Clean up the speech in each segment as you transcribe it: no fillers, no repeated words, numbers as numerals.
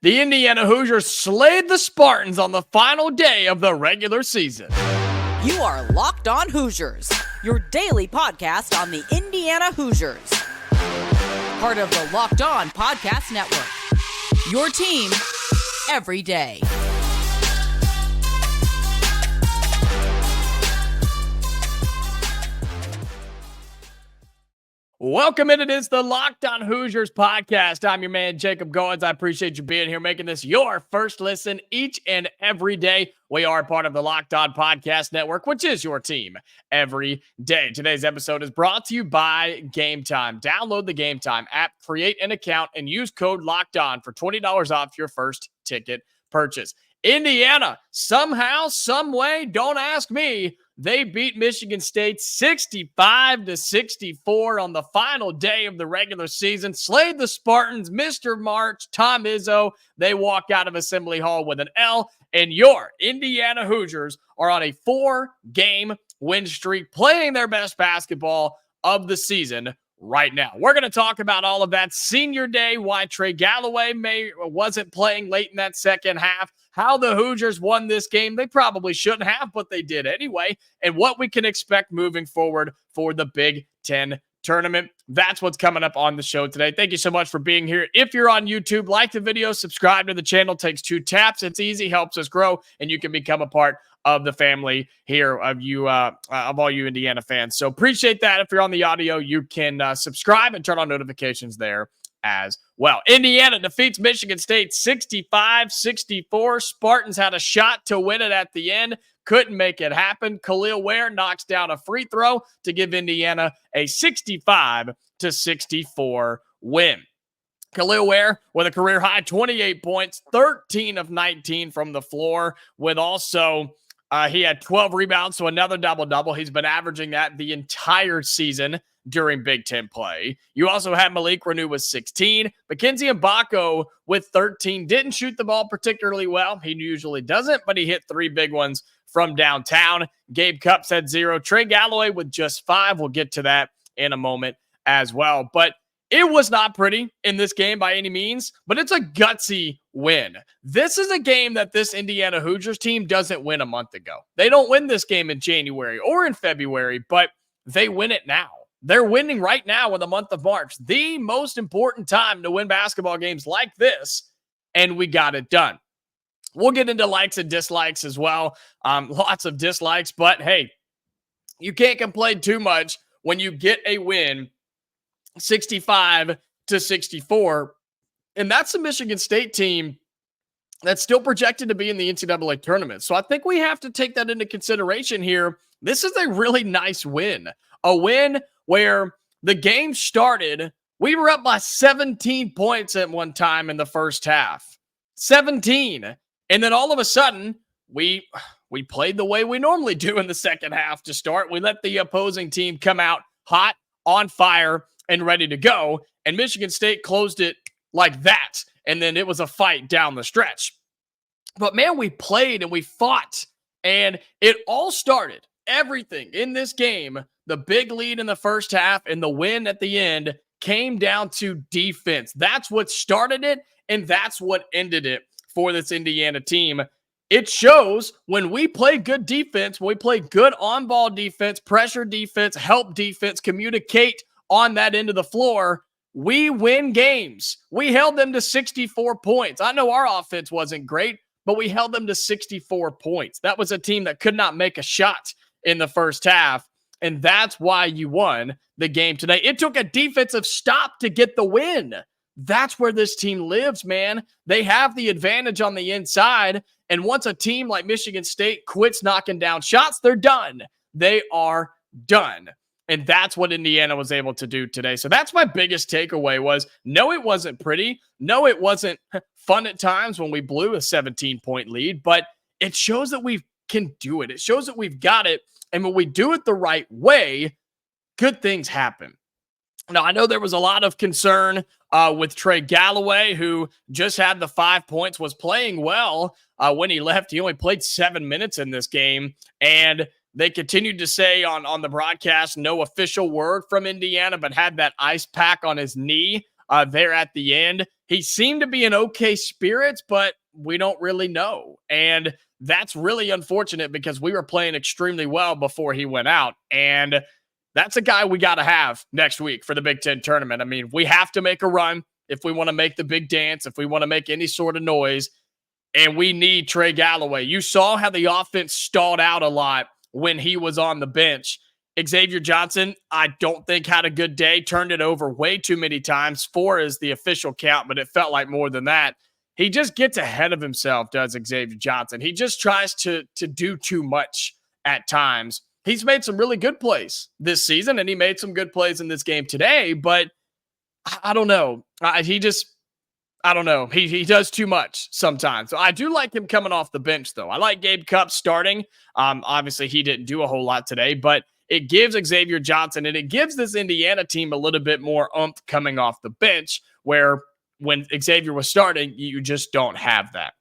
The Indiana Hoosiers slayed the Spartans on the final day of the regular season. You are Locked On Hoosiers, your daily podcast on the Indiana Hoosiers. Part of the Locked On Podcast Network, your team every day. Welcome in. It is the Locked On Hoosiers podcast. I'm your man, Jacob Goins. I appreciate you being here, making this your first listen each and every day. We are part of the Locked On Podcast Network, which is your team every day. Today's episode is brought to you by Game Time. Download the Game Time app, create an account, and use code Locked On for $20 off your first ticket purchase. Indiana, somehow, some way, don't ask me, they beat Michigan State 65-64 on the final day of the regular season, slayed the Spartans, Mr. March, Tom Izzo. They walk out of Assembly Hall with an L, and your Indiana Hoosiers are on a 4-game win streak, playing their best basketball of the season right now. We're going to talk about all of that. Senior day, why Trey Galloway wasn't playing late in that second half, how the Hoosiers won this game. They probably shouldn't have, but they did anyway, and what we can expect moving forward for the Big Ten tournament. That's what's coming up on the show today. Thank you so much for being here. If you're on YouTube, like the video, subscribe to the channel. It takes 2 taps. It's easy, helps us grow, and you can become a part of the family here of all you Indiana fans. So appreciate that. If you're on the audio, you can subscribe and turn on notifications there as well. Indiana defeats Michigan State 65-64. Spartans had a shot to win it at the end. Couldn't make it happen. Kel'el Ware knocks down a free throw to give Indiana a 65-64 win. Kel'el Ware with a career-high 28 points, 13 of 19 from the floor, with also he had 12 rebounds, so another double-double. He's been averaging that the entire season during Big Ten play. You also had Malik Renew with 16. Mackenzie Mbako with 13. Didn't shoot the ball particularly well. He usually doesn't, but he hit 3 big ones from downtown. Gabe Cupps had 0. Trey Galloway with just 5. We'll get to that in a moment as well. But it was not pretty in this game by any means, but it's a gutsy win. This is a game that this Indiana Hoosiers team doesn't win a month ago. They don't win this game in January or in February, but they win it now. They're winning right now in the month of March, the most important time to win basketball games like this, and we got it done. We'll get into likes and dislikes as well. Lots of dislikes, but hey, you can't complain too much when you get a win 65-64, and that's the Michigan State team that's still projected to be in the NCAA tournament. So I think we have to take that into consideration here. This is a really nice win, a win where the game started, we were up by 17 points at one time in the first half. 17. And then all of a sudden, we played the way we normally do in the second half to start. We let the opposing team come out hot, on fire, and ready to go. And Michigan State closed it like that. And then it was a fight down the stretch. But man, we played and we fought. And it all started, everything in this game, the big lead in the first half and the win at the end, came down to defense. That's what started it, and that's what ended it for this Indiana team. It shows when we play good defense, when we play good on-ball defense, pressure defense, help defense, communicate on that end of the floor, we win games. We held them to 64 points. I know our offense wasn't great, but we held them to 64 points. That was a team that could not make a shot in the first half. And that's why you won the game today. It took a defensive stop to get the win. That's where this team lives, man. They have the advantage on the inside. And once a team like Michigan State quits knocking down shots, they're done. They are done. And that's what Indiana was able to do today. So that's my biggest takeaway was, no, it wasn't pretty. No, it wasn't fun at times when we blew a 17-point lead, but it shows that we can do it. It shows that we've got it. And when we do it the right way, good things happen. Now, I know there was a lot of concern with Trey Galloway, who just had the 5 points, was playing well when he left. He only played 7 minutes in this game, and they continued to say on the broadcast, no official word from Indiana, but had that ice pack on his knee there at the end. he seemed to be in okay spirits, but we don't really know. And that's really unfortunate because we were playing extremely well before he went out. And that's a guy we got to have next week for the Big Ten tournament. I mean, we have to make a run if we want to make the big dance, if we want to make any sort of noise. And we need Trey Galloway. You saw how the offense stalled out a lot when he was on the bench. Xavier Johnson, I don't think had a good day, turned it over way too many times. 4 is the official count, but it felt like more than that. He just gets ahead of himself, does Xavier Johnson. He just tries to do too much at times. He's made some really good plays this season, and he made some good plays in this game today, but I don't know. I don't know. He does too much sometimes. So I do like him coming off the bench, though. I like Gabe Cupp starting. Obviously, he didn't do a whole lot today, but it gives Xavier Johnson and it gives this Indiana team a little bit more oomph coming off the bench, where when Xavier was starting, you just don't have that.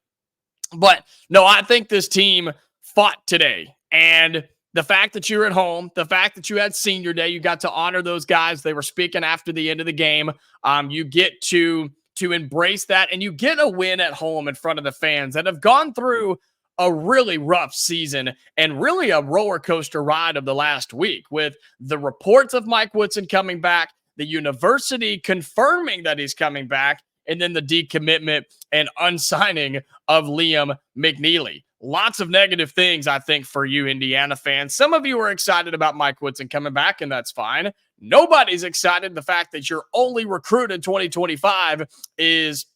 But no, I think this team fought today. And the fact that you're at home, the fact that you had senior day, you got to honor those guys. They were speaking after the end of the game. You get to embrace that, and you get a win at home in front of the fans that have gone through a really rough season and really a roller coaster ride of the last week, with the reports of Mike Woodson coming back, the university confirming that he's coming back, and then the decommitment and unsigning of Liam McNeely. Lots of negative things, I think, for you Indiana fans. Some of you are excited about Mike Woodson coming back, and that's fine. Nobody's excited the fact that your only recruit in 2025 is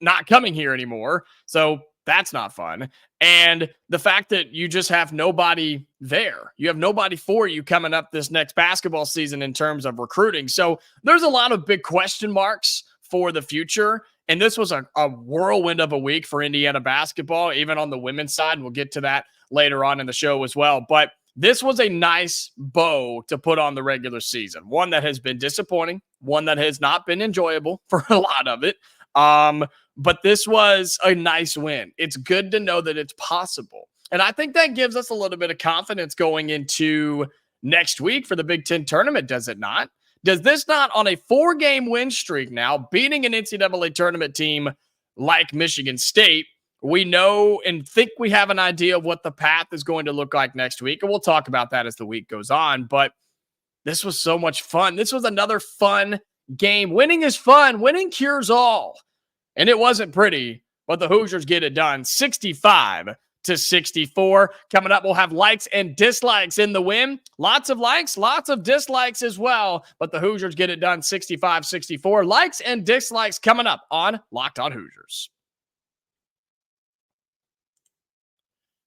not coming here anymore. So that's not fun. And the fact that you just have nobody there. You have nobody for you coming up this next basketball season in terms of recruiting. So there's a lot of big question marks for the future. And this was a whirlwind of a week for Indiana basketball, even on the women's side. We'll get to that later on in the show as well. But this was a nice bow to put on the regular season. One that has been disappointing, one that has not been enjoyable for a lot of it. But this was a nice win. It's good to know that it's possible. And I think that gives us a little bit of confidence going into next week for the Big Ten tournament, does it not? Does this not, on a 4-game win streak now, beating an NCAA tournament team like Michigan State, we know and think we have an idea of what the path is going to look like next week. And we'll talk about that as the week goes on. But this was so much fun. This was another fun game. Winning is fun. Winning cures all. And it wasn't pretty, but the Hoosiers get it done 65-64. Coming up, we'll have likes and dislikes in the win. Lots of likes, lots of dislikes as well. But the Hoosiers get it done 65-64. Likes and dislikes coming up on Locked On Hoosiers.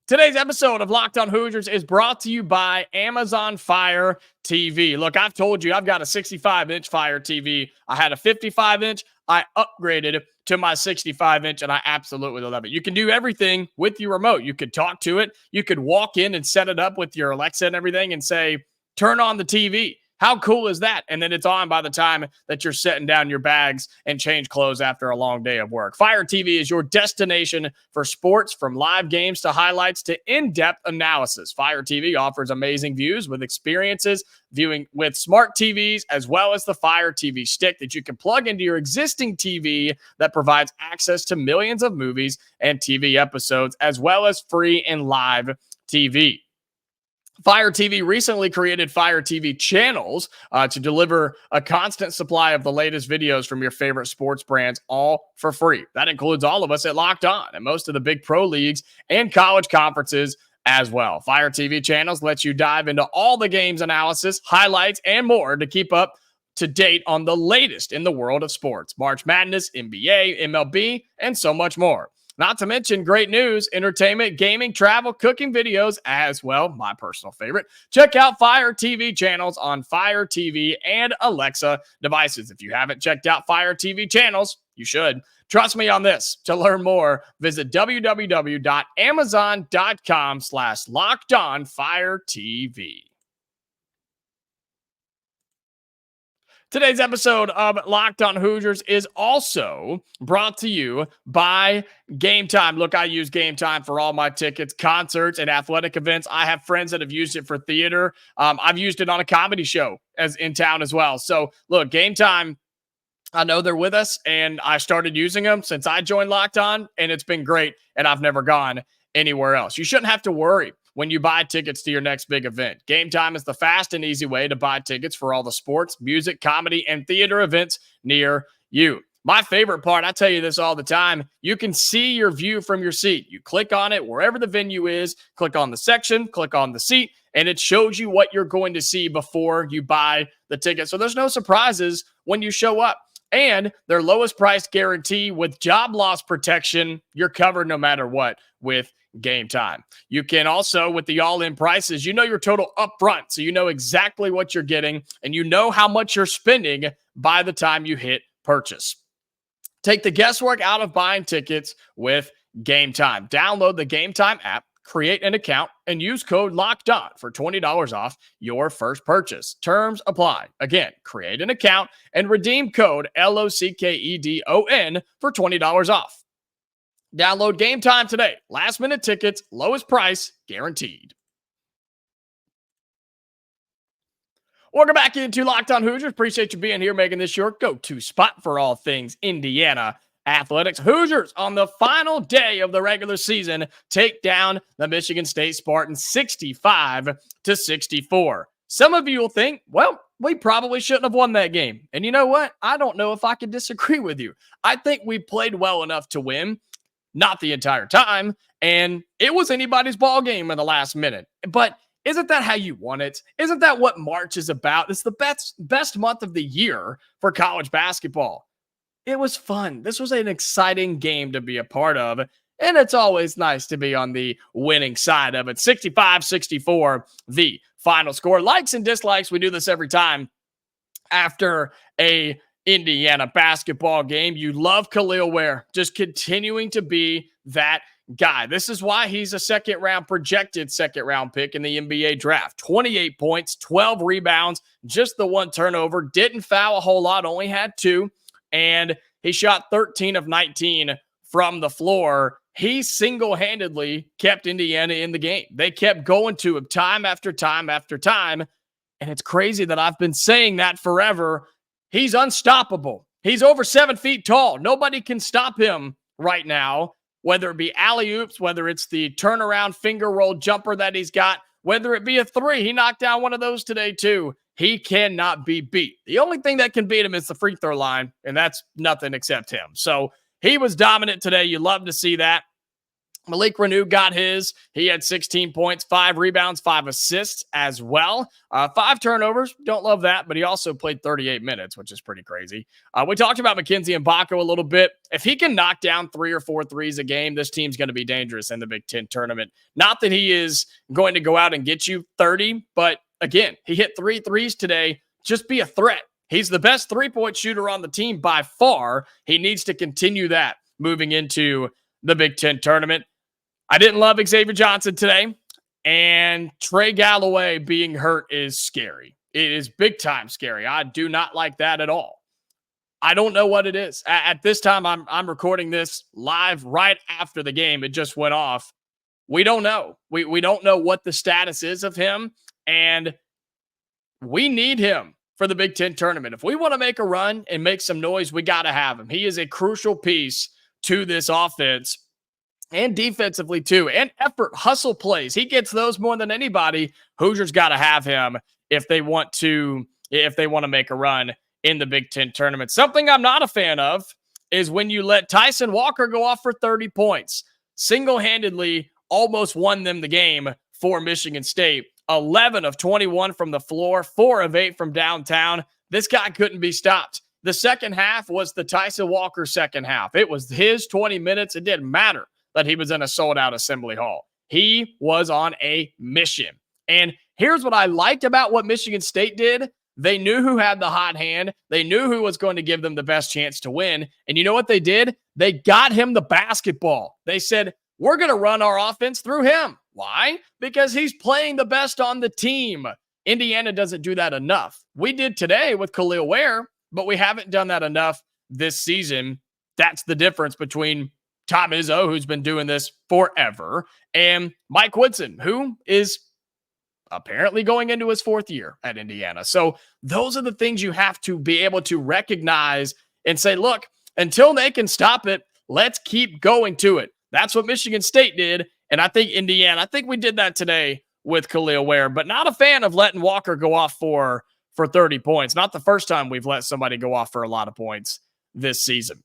Today's episode of Locked On Hoosiers is brought to you by Amazon Fire TV. Look, I've told you I've got a 65-inch Fire TV. I had a 55-inch. I upgraded to my 65-inch, and I absolutely love it. You can do everything with your remote. You could talk to it. You could walk in and set it up with your Alexa and everything and say, turn on the TV. How cool is that? And then it's on by the time that you're setting down your bags and change clothes after a long day of work. Fire TV is your destination for sports, from live games to highlights to in-depth analysis. Fire TV offers amazing views with experiences viewing with smart TVs, as well as the Fire TV stick that you can plug into your existing TV that provides access to millions of movies and TV episodes, as well as free and live TV. Fire TV recently created Fire TV channels to deliver a constant supply of the latest videos from your favorite sports brands, all for free. That includes all of us at Locked On and most of the big pro leagues and college conferences as well. Fire TV channels lets you dive into all the games analysis, highlights, and more to keep up to date on the latest in the world of sports. March Madness, NBA, MLB, and so much more. Not to mention great news, entertainment, gaming, travel, cooking videos as well. My personal favorite. Check out Fire TV channels on Fire TV and Alexa devices. If you haven't checked out Fire TV channels, you should. Trust me on this. To learn more, visit www.amazon.com/LockedOnFireTV. Today's episode of Locked On Hoosiers is also brought to you by Game Time. Look, I use Game Time for all my tickets, concerts, and athletic events. I have friends that have used it for theater. I've used it on a comedy show as in town as well. So, look, Game Time I know they're with us, and I started using them since I joined Locked On, and it's been great, and I've never gone anywhere else. You shouldn't have to worry when you buy tickets to your next big event. Game Time is the fast and easy way to buy tickets for all the sports, music, comedy, and theater events near you. My favorite part, I tell you this all the time, you can see your view from your seat. You click on it wherever the venue is, click on the section, click on the seat, and it shows you what you're going to see before you buy the ticket. So there's no surprises when you show up. And their lowest price guarantee with job loss protection, you're covered no matter what with Game Time. You can also, with the all-in prices, you know your total upfront, so you know exactly what you're getting, and you know how much you're spending by the time you hit purchase. Take the guesswork out of buying tickets with Game Time. Download the Game Time app, create an account, and use code LOCKEDON for $20 off your first purchase. Terms apply. Again, create an account and redeem code LOCKEDON for $20 off. Download Game Time today. Last minute tickets, lowest price guaranteed. Welcome back into Locked On Hoosiers. Appreciate you being here, making this your go-to spot for all things Indiana athletics. Hoosiers on the final day of the regular season take down the Michigan State Spartans 65-64. Some of you will think, well, we probably shouldn't have won that game. And you know what? I don't know if I can disagree with you. I think we played well enough to win, not the entire time, and it was anybody's ball game in the last minute. But isn't that how you want it? Isn't that what March is about? It's the best month of the year for college basketball. It was fun. This was an exciting game to be a part of, and it's always nice to be on the winning side of it. 65-64, the final score. Likes and dislikes, we do this every time after a Indiana basketball game. You love Kel'el Ware, just continuing to be that guy. This is why he's a projected second round pick in the NBA draft. 28 points, 12 rebounds, just the one turnover. Didn't foul a whole lot, only had 2. And he shot 13 of 19 from the floor. He single-handedly kept Indiana in the game. They kept going to him time after time after time. And it's crazy that I've been saying that forever. He's unstoppable. He's over 7 feet tall. Nobody can stop him right now, whether it be alley-oops, whether it's the turnaround finger roll jumper that he's got, whether it be a 3. He knocked down one of those today too. He cannot be beat. The only thing that can beat him is the free throw line, and that's nothing except him. So he was dominant today. You love to see that. Malik Renew got his. He had 16 points, 5 rebounds, 5 assists as well. 5 turnovers. Don't love that, but he also played 38 minutes, which is pretty crazy. We talked about Mackenzie Mbako a little bit. If he can knock down 3 or 4 threes a game, this team's going to be dangerous in the Big Ten tournament. Not that he is going to go out and get you 30, but again, he hit 3 threes today. Just be a threat. He's the best three-point shooter on the team by far. He needs to continue that moving into the Big Ten tournament. I didn't love Xavier Johnson today, and Trey Galloway being hurt is scary. It is big time scary. I do not like that at all. I don't know what it is. At this time, I'm recording this live right after the game. It just went off. We don't know. We don't know what the status is of him, and we need him for the Big Ten tournament. If we want to make a run and make some noise, we got to have him. He is a crucial piece to this offense. And defensively, too. And effort, hustle plays. He gets those more than anybody. Hoosiers got to have him if they want to make a run in the Big Ten tournament. Something I'm not a fan of is when you let Tyson Walker go off for 30 points. Single-handedly almost won them the game for Michigan State. 11 of 21 from the floor, 4 of 8 from downtown. This guy couldn't be stopped. The second half was the Tyson Walker second half. It was his 20 minutes. It didn't matter that he was in a sold-out Assembly Hall. He was on a mission. And here's what I liked about what Michigan State did. They knew who had the hot hand. They knew who was going to give them the best chance to win. And you know what they did? They got him the basketball. They said, we're going to run our offense through him. Why? Because he's playing the best on the team. Indiana doesn't do that enough. We did today with Kel'el Ware, but we haven't done that enough this season. That's the difference between Tom Izzo, who's been doing this forever, and Mike Woodson, who is apparently going into his 4th year at Indiana. So those are the things you have to be able to recognize and say, look, until they can stop it, let's keep going to it. That's what Michigan State did. And I think Indiana, I think we did that today with Kel'el Ware, but not a fan of letting Walker go off for 30 points. Not the first time we've let somebody go off for a lot of points this season.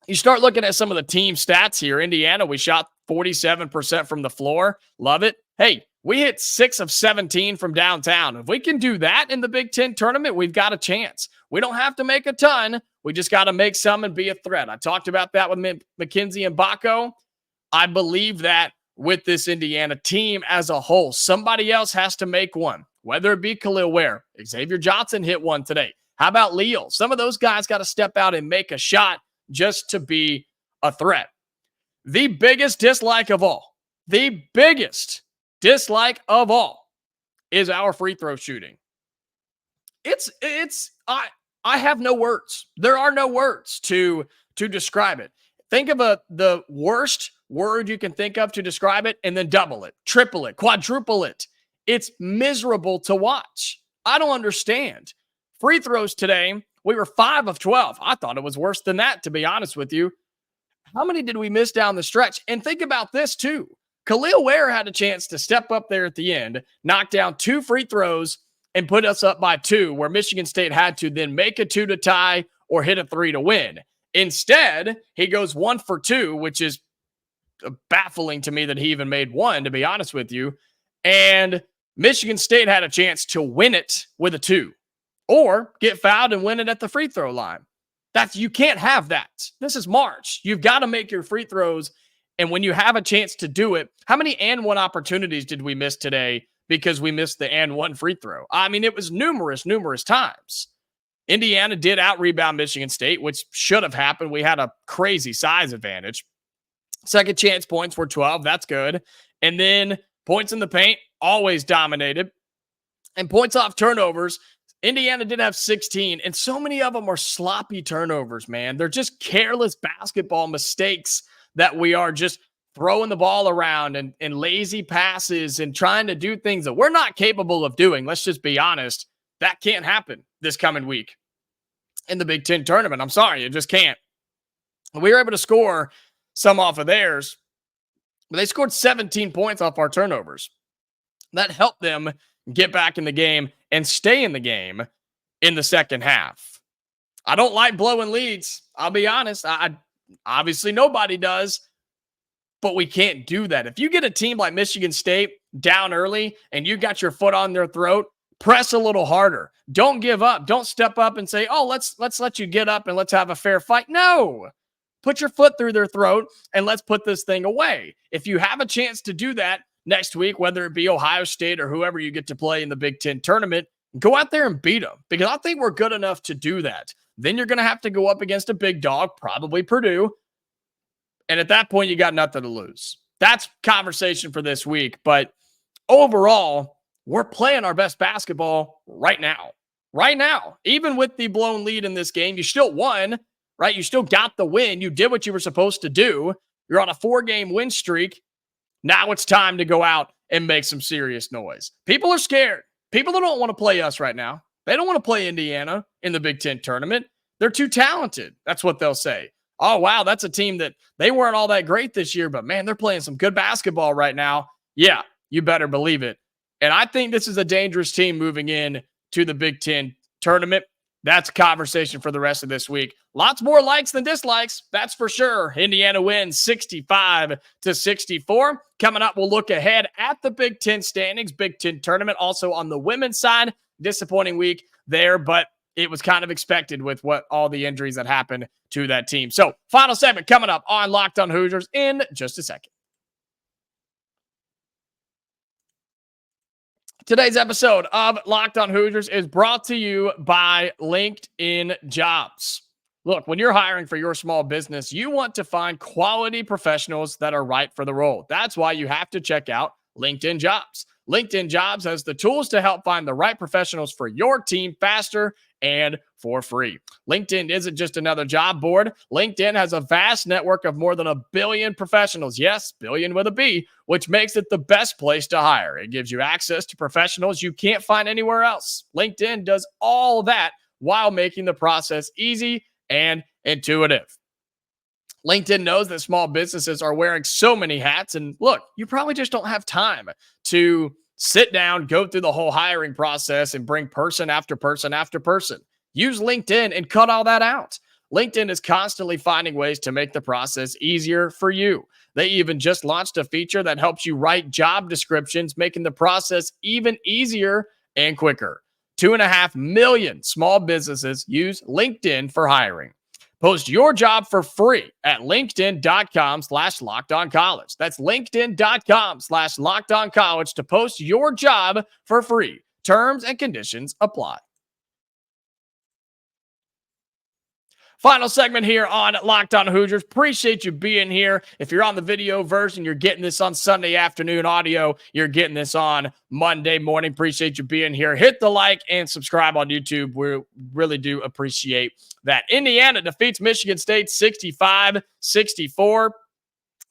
You start looking at some of the team stats here. Indiana, we shot 47% from the floor. Love it. Hey, we hit 6 of 17 from downtown. If we can do that in the Big Ten tournament, we've got a chance. We don't have to make a ton. We just got to make some and be a threat. I talked about that with McKenzie and Baco. I believe that with this Indiana team as a whole, somebody else has to make one, whether it be Kel'el Ware. Xavier Johnson hit one today. How about Leal? Some of those guys got to step out and make a shot just to be a threat. The biggest dislike of all is our free throw shooting. I have no words. There are no words to describe it. Think of the worst word you can think of to describe it, and then double it, triple it, quadruple it. It's miserable to watch. I don't understand. Free throws today, we were 5 of 12. I thought it was worse than that, to be honest with you. How many did we miss down the stretch? And think about this too. Kel'el Ware had a chance to step up there at the end, knock down 2 free throws, and put us up by 2, where Michigan State had to then make a 2 to tie or hit a 3 to win. Instead, he goes 1 for 2, which is baffling to me that he even made 1, to be honest with you. And Michigan State had a chance to win it with a 2 or get fouled and win it at the free throw line. You can't have that. This is March. You've got to make your free throws. And when you have a chance to do it, how many and one opportunities did we miss today because we missed the and one free throw? I mean, it was numerous times. Indiana did out-rebound Michigan State, which should have happened. We had a crazy size advantage. Second chance points were 12. That's good. And then points in the paint, always dominated. And points off turnovers, Indiana did have 16, and so many of them are sloppy turnovers, man. They're just careless basketball mistakes that we are just throwing the ball around and lazy passes and trying to do things that we're not capable of doing. Let's just be honest. That can't happen this coming week in the Big Ten tournament. I'm sorry, it just can't. We were able to score some off of theirs, but they scored 17 points off our turnovers. That helped them get back in the game and stay in the game in the second half. I don't like blowing leads. I'll be honest. Obviously, nobody does, but we can't do that. If you get a team like Michigan State down early and you got your foot on their throat, press a little harder. Don't give up. Don't step up and say, oh, let's let you get up and let's have a fair fight. No. Put your foot through their throat and let's put this thing away. If you have a chance to do that next week, whether it be Ohio State or whoever you get to play in the Big Ten tournament, go out there and beat them, because I think we're good enough to do that. Then you're going to have to go up against a big dog, probably Purdue. And at that point, you got nothing to lose. That's conversation for this week. But overall, we're playing our best basketball right now. Right now. Even with the blown lead in this game, you still won, right? You still got the win. You did what you were supposed to do. You're on a 4-game win streak. Now it's time to go out and make some serious noise. People are scared. People don't want to play us right now. They don't want to play Indiana in the Big Ten tournament. They're too talented. That's what they'll say. Oh, wow, that's a team that they weren't all that great this year, but man, they're playing some good basketball right now. Yeah, you better believe it. And I think this is a dangerous team moving in to the Big Ten tournament. That's a conversation for the rest of this week. Lots more likes than dislikes, that's for sure. Indiana wins 65-64. Coming up, we'll look ahead at the Big Ten standings, Big Ten tournament. Also on the women's side, disappointing week there, but it was kind of expected with what all the injuries that happened to that team. So, final segment coming up on Locked on Hoosiers in just a second. Today's episode of Locked on Hoosiers is brought to you by LinkedIn Jobs. Look, when you're hiring for your small business, you want to find quality professionals that are right for the role. That's why you have to check out LinkedIn Jobs. LinkedIn Jobs has the tools to help find the right professionals for your team faster and for free. LinkedIn isn't just another job board. LinkedIn has a vast network of more than 1 billion professionals. Yes, billion with a B, which makes it the best place to hire. It gives you access to professionals you can't find anywhere else. LinkedIn does all that while making the process easy and intuitive. LinkedIn knows that small businesses are wearing so many hats. And look, you probably just don't have time to sit down, go through the whole hiring process, and bring person after person after person. Use LinkedIn and cut all that out. LinkedIn is constantly finding ways to make the process easier for you. They even just launched a feature that helps you write job descriptions, making the process even easier and quicker. 2.5 million small businesses use LinkedIn for hiring. Post your job for free at linkedin.com/lockedoncollege. That's linkedin.com/lockedoncollege to post your job for free. Terms and conditions apply. Final segment here on Locked On Hoosiers. Appreciate you being here. If you're on the video version, you're getting this on Sunday afternoon audio. You're getting this on Monday morning. Appreciate you being here. Hit the like and subscribe on YouTube. We really do appreciate that. Indiana defeats Michigan State 65-64.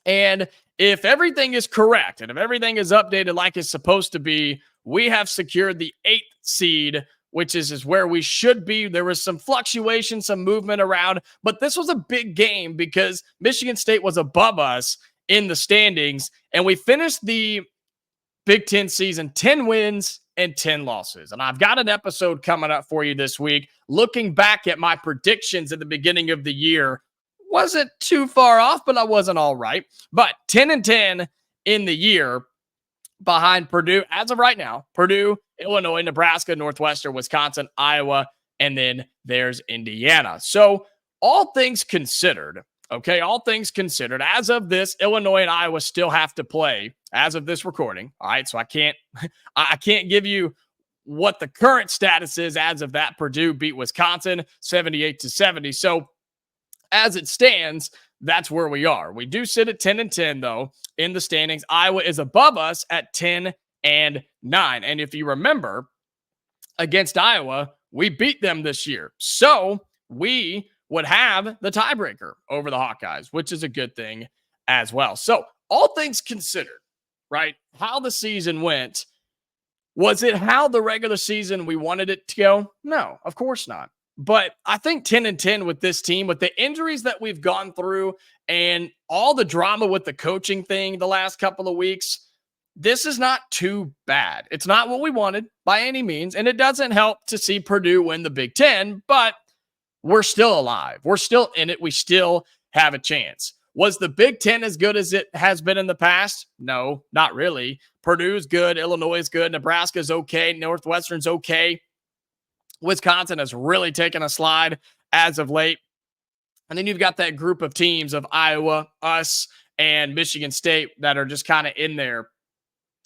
And if everything is correct and if everything is updated like it's supposed to be, we have secured the 8th seed, which is where we should be. There was some fluctuation, some movement around, but this was a big game because Michigan State was above us in the standings, and we finished the Big Ten season 10 wins and 10 losses. And I've got an episode coming up for you this week, looking back at my predictions at the beginning of the year. Wasn't too far off, but I wasn't all right. But 10-10 in the year, behind Purdue, as of right now, Purdue, Illinois, Nebraska, Northwestern, Wisconsin, Iowa, and then there's Indiana. So all things considered, okay, all things considered, as of this, Illinois and Iowa still have to play as of this recording. All right, so I can't give you what the current status is as of that. Purdue beat Wisconsin 78-70. So as it stands, that's where we are. We do sit at 10-10 though in the standings. Iowa is above us at 10-9. And if you remember, against Iowa, we beat them this year. So we would have the tiebreaker over the Hawkeyes, which is a good thing as well. So all things considered, right? How the season went, was it how the regular season we wanted it to go? No, of course not. But I think 10-10 with this team, with the injuries that we've gone through and all the drama with the coaching thing the last couple of weeks, this is not too bad. It's not what we wanted by any means, and it doesn't help to see Purdue win the Big Ten, but we're still alive. We're still in it. We still have a chance. Was the Big Ten as good as it has been in the past? No, not really. Purdue's good. Illinois is good. Nebraska's okay. Northwestern's okay. Wisconsin has really taken a slide as of late. And then you've got that group of teams of Iowa, us, and Michigan State that are just kind of in there.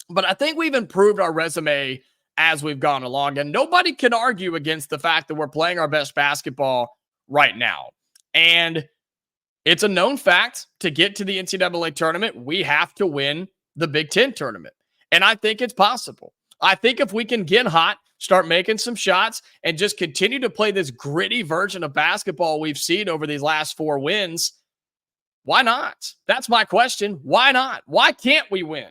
But I think we've improved our resume as we've gone along. And nobody can argue against the fact that we're playing our best basketball right now. And it's a known fact, to get to the NCAA tournament, we have to win the Big Ten tournament. And I think it's possible. I think if we can get hot, start making some shots, and just continue to play this gritty version of basketball we've seen over these last 4 wins, why not? That's my question. Why not? Why can't we win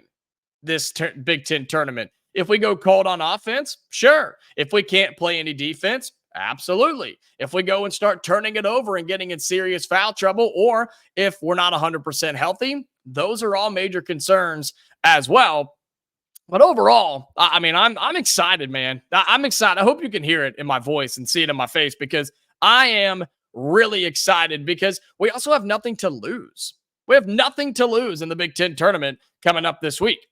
this Big Ten tournament? If we go cold on offense, sure. If we can't play any defense, absolutely. If we go and start turning it over and getting in serious foul trouble, or if we're not 100% healthy, those are all major concerns as well. But overall, I mean, I'm excited, man. I'm excited. I hope you can hear it in my voice and see it in my face, because I am really excited, because we also have nothing to lose. We have nothing to lose in the Big Ten tournament coming up this week.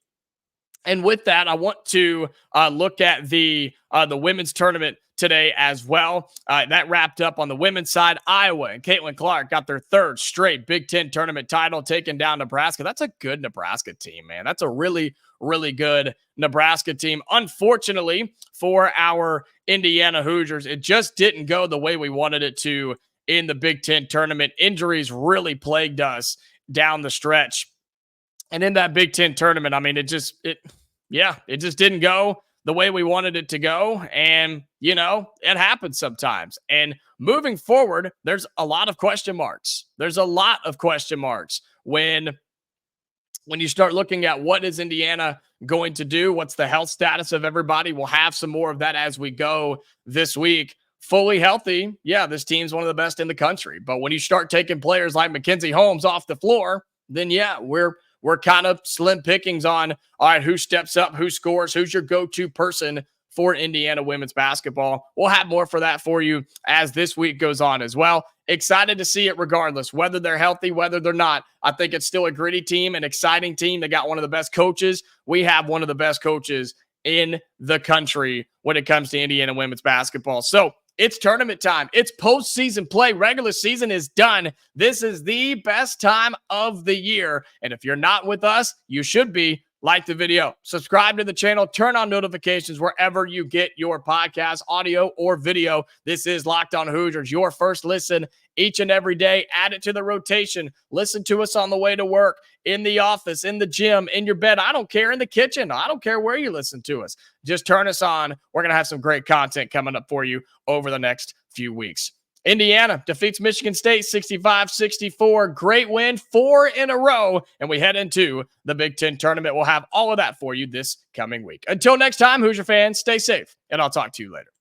And with that, I want to look at the women's tournament today as well. That wrapped up on the women's side. Iowa and Caitlin Clark got their 3rd straight Big Ten tournament title, taking down Nebraska. That's a good Nebraska team, man. That's a really, really good Nebraska team. Unfortunately for our Indiana Hoosiers, it just didn't go the way we wanted it to in the Big Ten tournament. Injuries really plagued us down the stretch. And in that Big Ten tournament, I mean, it just didn't go the way we wanted it to go. And, you know, it happens sometimes. And moving forward, there's a lot of question marks. There's a lot of question marks when you start looking at what is Indiana going to do, what's the health status of everybody. We'll have some more of that as we go this week fully healthy, yeah, this team's one of the best in the country. But when you start taking players like Mackenzie Holmes off the floor, then yeah, we're kind of slim pickings on, all right, who steps up, who scores, who's your go-to person for Indiana women's basketball. We'll have more for that for you as this week goes on as well. Excited to see it regardless, whether they're healthy, whether they're not. I think it's still a gritty team, an exciting team. They got one of the best coaches. We have one of the best coaches in the country when it comes to Indiana women's basketball. So it's tournament time. It's postseason play. Regular season is done. This is the best time of the year. And if you're not with us, you should be. Like the video, subscribe to the channel, turn on notifications wherever you get your podcast, audio or video. This is Locked On Hoosiers, your first listen each and every day. Add it to the rotation. Listen to us on the way to work, in the office, in the gym, in your bed. I don't care, in the kitchen. I don't care where you listen to us. Just turn us on. We're going to have some great content coming up for you over the next few weeks. Indiana defeats Michigan State 65-64. Great win, 4 in a row. And we head into the Big Ten tournament. We'll have all of that for you this coming week. Until next time, Hoosier fans, stay safe, and I'll talk to you later.